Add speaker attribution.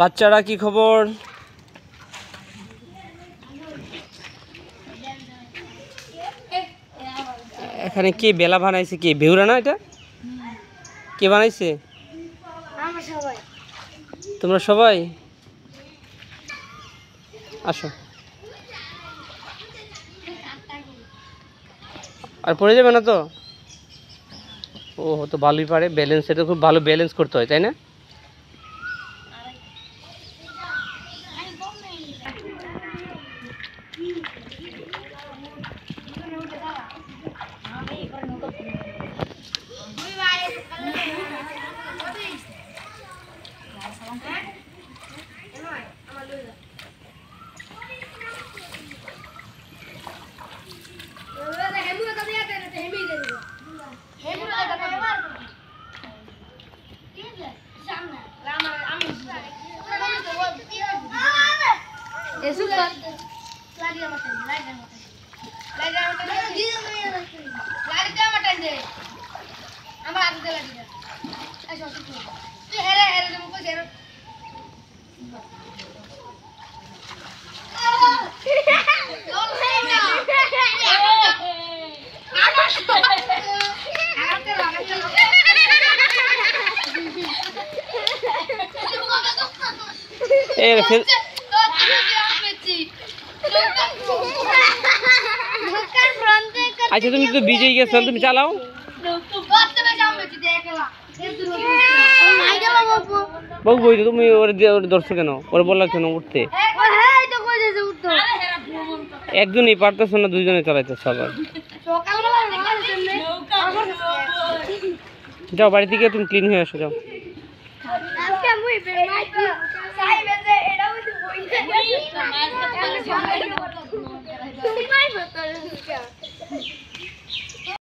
Speaker 1: বাচ্চারা কি খবর? এখানে কে বেলা বানাইছে? কে বেহুরা না? এটা কে বানাইছে? তোমরা সবাই আসো। আর পড়ে যাবে না তো? ও তো ভালোই পারে ব্যালেন্স। এটা খুব ভালো ব্যালেন্স করতে হয়, তাই না? আচ্ছা তুমি তো ভিজেই গেছো, তুমি চালাও। বাবু বই তো তুমি ওর ধরছো কেন? ওর বললা কেন উঠতে? একজনই পারতেছো না, দুইজনে চালাইতেছো আবার। যাও বাড়ি থেকে তুমি ক্লিন হয়ে আসো, যাও।